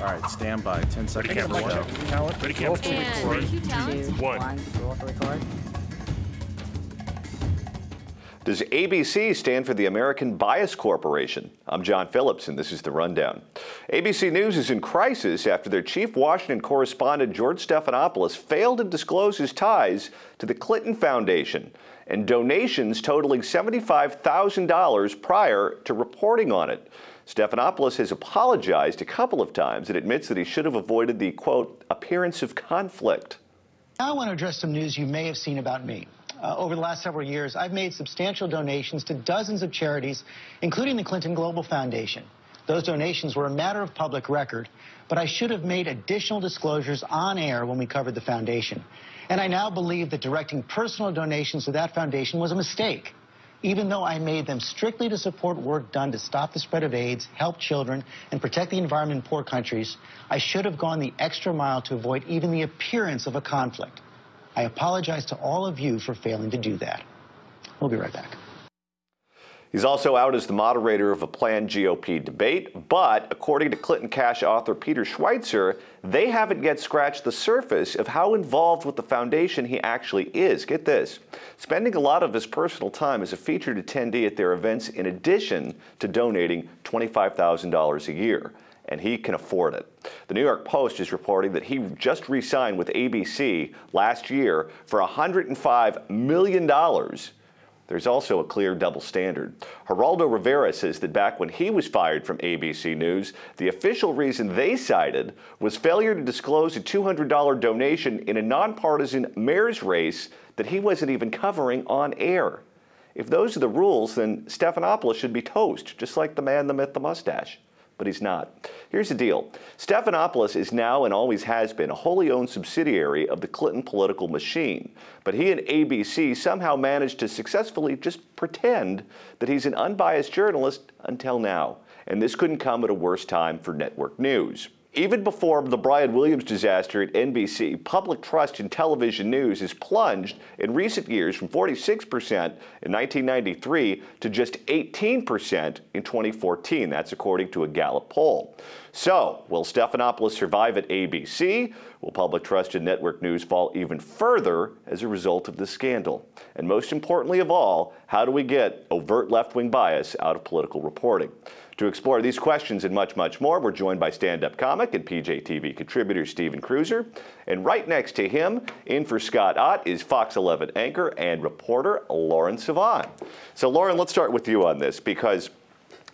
All right, stand by. 10 seconds. Camera one. Talent. Ready, camera two. And cue talent. 1. Roll for record. Does ABC stand for the American Bias Corporation? I'm John Phillips, and this is The Rundown. ABC News is in crisis after their chief Washington correspondent, George Stephanopoulos, failed to disclose his ties to the Clinton Foundation and donations totaling $75,000 prior to reporting on it. Stephanopoulos has apologized a couple of times and admits that he should have avoided the, quote, appearance of conflict. Now I want to address some news you may have seen about me. Over the last several years, I've made substantial donations to dozens of charities, including the Clinton Global Foundation. Those donations were a matter of public record, but I should have made additional disclosures on air when we covered the foundation. And I now believe that directing personal donations to that foundation was a mistake. Even though I made them strictly to support work done to stop the spread of AIDS, help children, and protect the environment in poor countries, I should have gone the extra mile to avoid even the appearance of a conflict. I apologize to all of you for failing to do that. We'll be right back. He's also out as the moderator of a planned GOP debate, but according to Clinton Cash author Peter Schweitzer, they haven't yet scratched the surface of how involved with the foundation he actually is. Get this, spending a lot of his personal time as a featured attendee at their events in addition to donating $25,000 a year. And he can afford it. The New York Post is reporting that he just re-signed with ABC last year for $105 million. There's also a clear double standard. Geraldo Rivera says that back when he was fired from ABC News, the official reason they cited was failure to disclose a $200 donation in a nonpartisan mayor's race that he wasn't even covering on air. If those are the rules, then Stephanopoulos should be toast, just like the man, the myth, the mustache. But he's not. Here's the deal. Stephanopoulos is now and always has been a wholly owned subsidiary of the Clinton political machine. But he and ABC somehow managed to successfully just pretend that he's an unbiased journalist until now. And this couldn't come at a worse time for network news. Even before the Brian Williams disaster at NBC, public trust in television news has plunged in recent years from 46% in 1993 to just 18% in 2014. That's according to a Gallup poll. So, will Stephanopoulos survive at ABC? Will public trust in network news fall even further as a result of this scandal? And most importantly of all, how do we get overt left-wing bias out of political reporting? To explore these questions and much, much more, we're joined by stand-up comic and PJTV contributor Stephen Cruiser. And right next to him, in for Scott Ott, is Fox 11 anchor and reporter Lauren Sivan. So, Lauren, let's start with you on this, because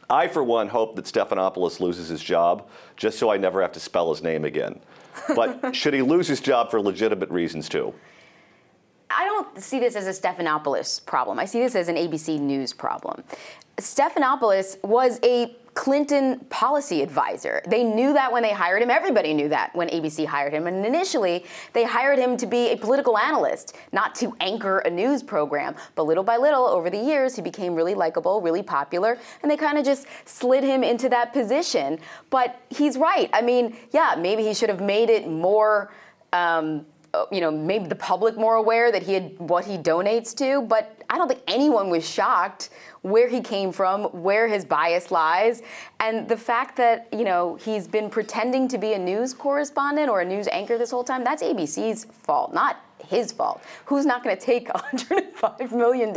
I, for one, hope that Stephanopoulos loses his job just so I never have to spell his name again. But should he lose his job for legitimate reasons, too? I don't see this as a Stephanopoulos problem. I see this as an ABC News problem. Stephanopoulos was a Clinton policy advisor. They knew that when they hired him. Everybody knew that when ABC hired him. And initially, they hired him to be a political analyst, not to anchor a news program. But little by little, over the years, he became really likable, really popular, and they kind of just slid him into that position. But he's right. I mean, yeah, maybe he should have made it more made the public more aware that what he donates to, but I don't think anyone was shocked where he came from, where his bias lies, and the fact that, he's been pretending to be a news correspondent or a news anchor this whole time, that's ABC's fault, not his fault. Who's not going to take a $105 million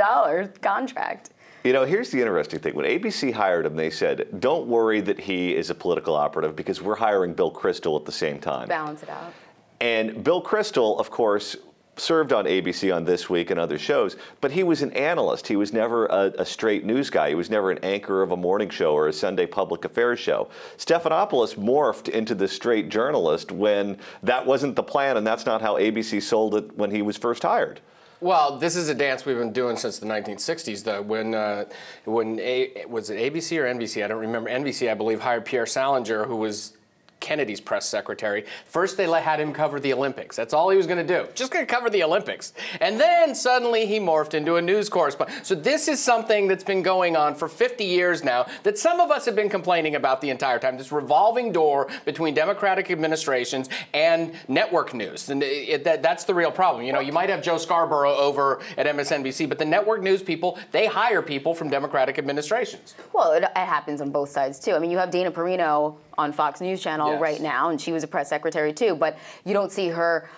contract? Here's the interesting thing. When ABC hired him, they said, don't worry that he is a political operative because we're hiring Bill Kristol at the same time. Balance it out. And Bill Kristol, of course, served on ABC on This Week and other shows, but he was an analyst. He was never a straight news guy. He was never an anchor of a morning show or a Sunday public affairs show. Stephanopoulos morphed into the straight journalist when that wasn't the plan, and that's not how ABC sold it when he was first hired. Well, this is a dance we've been doing since the 1960s, though. When was it ABC or NBC? I don't remember. NBC, I believe, hired Pierre Salinger, who was Kennedy's press secretary. First, they had him cover the Olympics. That's all he was going to do. Just going to cover the Olympics. And then suddenly he morphed into a news correspondent. So this is something that's been going on for 50 years now that some of us have been complaining about the entire time. This revolving door between Democratic administrations and network news. And that's the real problem. You might have Joe Scarborough over at MSNBC, but the network news people, they hire people from Democratic administrations. Well, it happens on both sides, too. I mean, you have Dana Perino on Fox News Channel Yes. right now, and she was a press secretary too. But you don't see her,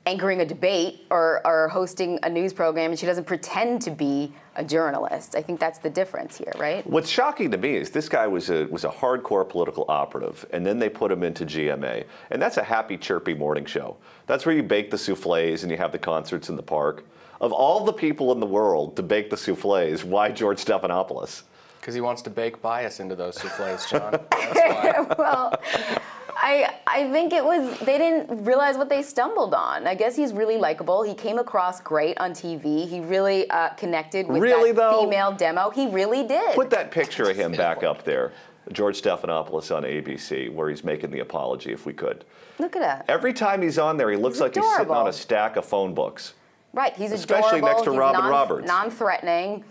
anchoring a debate or hosting a news program, and she doesn't pretend to be a journalist. I think that's the difference here, right? What's shocking to me is this guy was a hardcore political operative, and then they put him into GMA, and that's a happy, chirpy morning show. That's where you bake the souffles and you have the concerts in the park. Of all the people in the world to bake the souffles, why George Stephanopoulos? Because he wants to bake bias into those souffles, John. That's why. Well, I think they didn't realize what they stumbled on. I guess he's really likable. He came across great on TV. He really connected with that female demo. He really did. Put that picture of him back up there. George Stephanopoulos on ABC, where he's making the apology, if we could. Look at that. Every time he's on there, he looks like he's sitting on a stack of phone books. Right, he's Especially adorable. next to he's Robin Roberts. Non-threatening.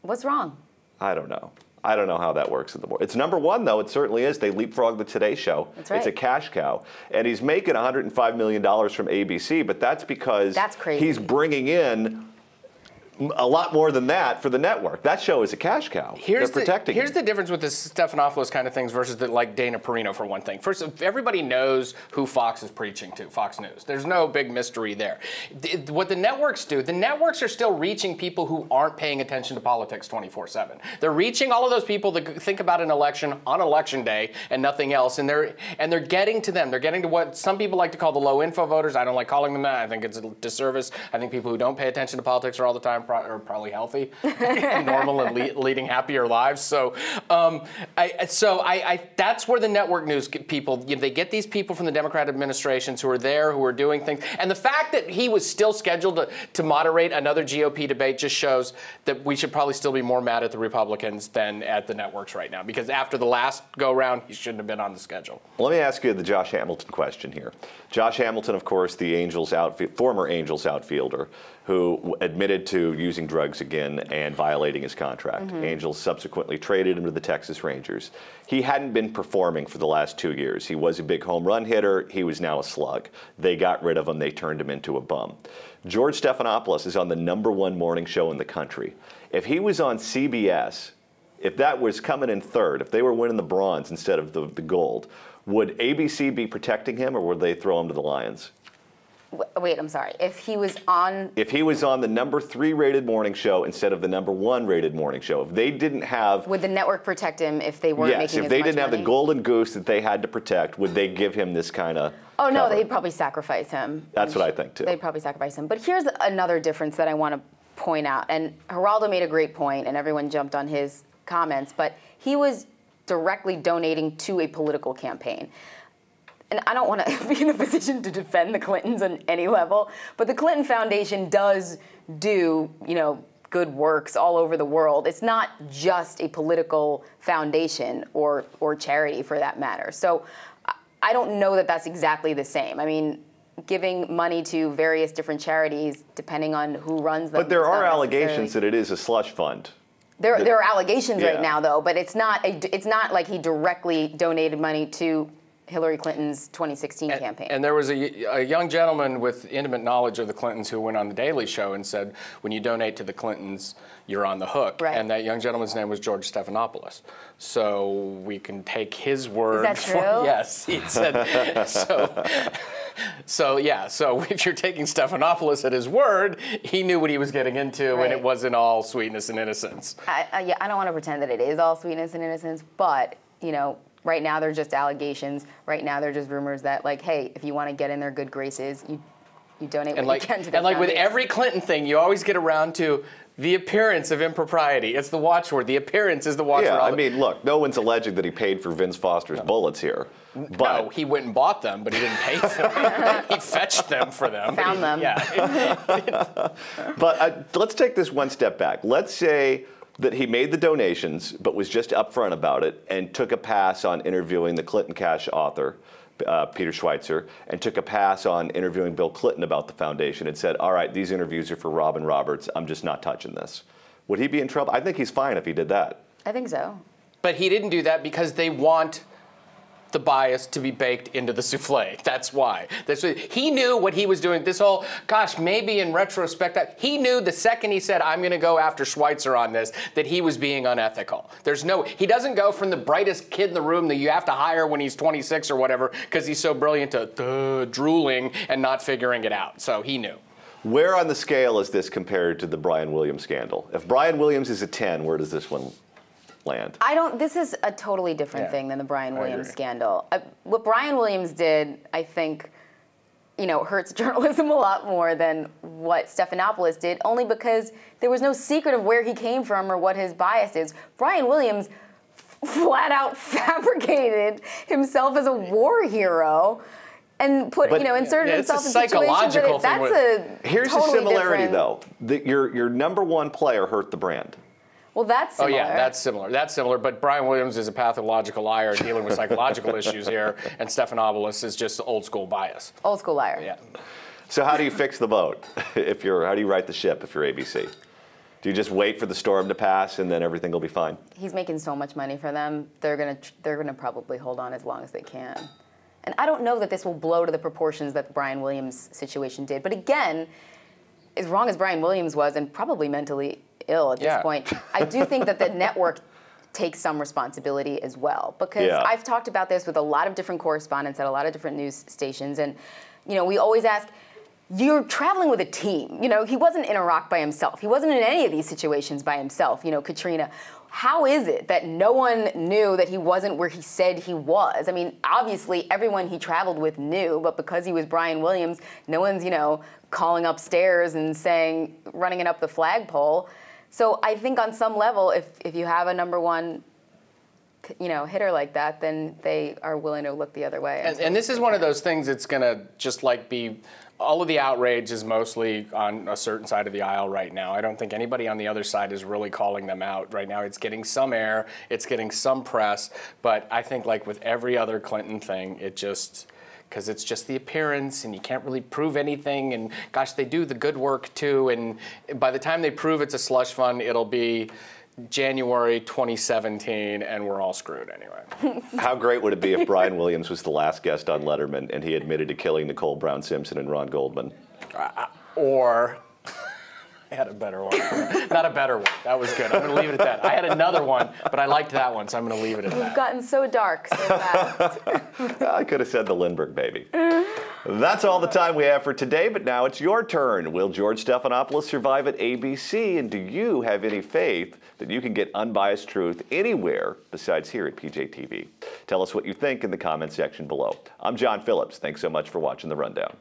What's wrong? I don't know. I don't know how that works at the board. It's number one, though. It certainly is. They leapfrogged the Today Show. That's right. It's a cash cow. And he's making $105 million from ABC, but that's because That's crazy. he's bringing in a lot more than that for the network. That show is a cash cow. They're protecting Here's him. the difference with the Stephanopoulos kind of things versus like Dana Perino, for one thing. First, everybody knows who Fox is preaching to, Fox News. There's no big mystery there. What the networks do, the networks are still reaching people who aren't paying attention to politics 24/7. They're reaching all of those people that think about an election on election day and nothing else, and they're getting to them. They're getting to what some people like to call the low info voters. I don't like calling them that. I think it's a disservice. I think people who don't pay attention to politics all the time are probably healthy, and normal, and leading happier lives. So, that's where the network news people, they get these people from the Democrat administrations who are there, who are doing things, and the fact that he was still scheduled to moderate another GOP debate just shows that we should probably still be more mad at the Republicans than at the networks right now, because after the last go round, he shouldn't have been on the schedule. Let me ask you the Josh Hamilton question here. Josh Hamilton, of course, the former Angels outfielder, who admitted to using drugs again and violating his contract. Angels subsequently traded him to the Texas Rangers. He hadn't been performing for the last 2 years. He was a big home run hitter. He was now a slug. They got rid of him. They turned him into a bum. George Stephanopoulos is on the #1 morning show in the country. If he was on CBS, if that was coming in third, if they were winning the bronze instead of the gold, would ABC be protecting him, or would they throw him to the Lions? Wait, I'm sorry. If he was on If he was on the #3 rated morning show instead of the #1 rated morning show, if they didn't have, would the network protect him if they weren't yes, making if as they much didn't have money? the golden goose that they had to protect, would they give him this kind of? Oh no, cover? they'd probably sacrifice him. That's what I think too. They'd probably sacrifice him. But here's another difference that I want to point out. And Geraldo made a great point, and everyone jumped on his comments. But he was directly donating to a political campaign. And I don't want to be in a position to defend the Clintons on any level, but the Clinton Foundation does do, good works all over the world. It's not just a political foundation or charity for that matter. So I don't know that that's exactly the same. I mean, giving money to various different charities, depending on who runs them. But there is are not allegations necessarily- that it is a slush fund. There are allegations Yeah. right now, though, but it's not like he directly donated money to Hillary Clinton's 2016 campaign. And there was a young gentleman with intimate knowledge of the Clintons who went on The Daily Show and said, when you donate to the Clintons, you're on the hook. Right. And that young gentleman's name was George Stephanopoulos. So we can take his word. Is that true? Yes, he said. So if you're taking Stephanopoulos at his word, he knew what he was getting into, Right. and it wasn't all sweetness and innocence. I don't want to pretend that it is all sweetness and innocence, but, right now they're just allegations. Right now they're just rumors that, hey, if you want to get in their good graces, you donate what you can to the with foundation. every Clinton thing, you always get around to the appearance of impropriety. It's the watchword. The appearance is the watchword. Yeah, I mean, look, no one's alleging that he paid for Vince Foster's bullets here. But No, he went and bought them, but he didn't pay for them. He fetched them for them. Found them. Yeah. But let's take this one step back. Let's say that he made the donations, but was just upfront about it and took a pass on interviewing the Clinton Cash author, Peter Schweizer, and took a pass on interviewing Bill Clinton about the foundation and said, all right, these interviews are for Robin Roberts. I'm just not touching this. Would he be in trouble? I think he's fine if he did that. I think so. But he didn't do that because they want the bias to be baked into the souffle. That's why. He knew what he was doing. This whole, gosh, maybe in retrospect, he knew the second he said, I'm going to go after Schweitzer on this, that he was being unethical. He doesn't go from the brightest kid in the room that you have to hire when he's 26 or whatever because he's so brilliant to drooling and not figuring it out. So he knew. Where on the scale is this compared to the Brian Williams scandal? If Brian Williams is a 10, where does this one land? This is a totally different thing than the Brian Williams scandal. What Brian Williams did, I think, hurts journalism a lot more than what Stephanopoulos did, only because there was no secret of where he came from or what his bias is. Brian Williams flat out fabricated himself as a war hero and inserted himself in situations that Here's totally a similarity, different. though. Your number one player hurt the brand. Well, that's similar. Oh, yeah, that's similar. That's similar. But Brian Williams is a pathological liar dealing with psychological issues here, and Stephanopoulos is just old school bias. Old school liar. Yeah. So how do you fix the boat? How do you right the ship if you're ABC? Do you just wait for the storm to pass and then everything will be fine? He's making so much money for them. They're gonna probably hold on as long as they can. And I don't know that this will blow to the proportions that the Brian Williams situation did. But again, as wrong as Brian Williams was, and probably mentally ill at this point, I do think that the network takes some responsibility as well. Because I've talked about this with a lot of different correspondents at a lot of different news stations. And, we always ask, you're traveling with a team. He wasn't in Iraq by himself. He wasn't in any of these situations by himself. Katrina. How is it that no one knew that he wasn't where he said he was? I mean, obviously, everyone he traveled with knew, but because he was Brian Williams, no one's, calling upstairs and running it up the flagpole. So I think on some level, if you have a number one, hitter like that, then they are willing to look the other way. And this is one of those things that's going to just be... All of the outrage is mostly on a certain side of the aisle right now. I don't think anybody on the other side is really calling them out right now. It's getting some air, it's getting some press, but I think with every other Clinton thing, because it's just the appearance and you can't really prove anything, and gosh, they do the good work too, and by the time they prove it's a slush fund, it'll be January 2017, and we're all screwed anyway. How great would it be if Brian Williams was the last guest on Letterman and he admitted to killing Nicole Brown Simpson and Ron Goldman? Or... I had a better one. Not a better one. That was good. I'm going to leave it at that. I had another one, but I liked that one, so I'm going to leave it at that. We've gotten so dark so fast. I could have said the Lindbergh baby. That's all the time we have for today, but now it's your turn. Will George Stephanopoulos survive at ABC? And do you have any faith that you can get unbiased truth anywhere besides here at PJTV? Tell us what you think in the comment section below. I'm John Phillips. Thanks so much for watching The Rundown.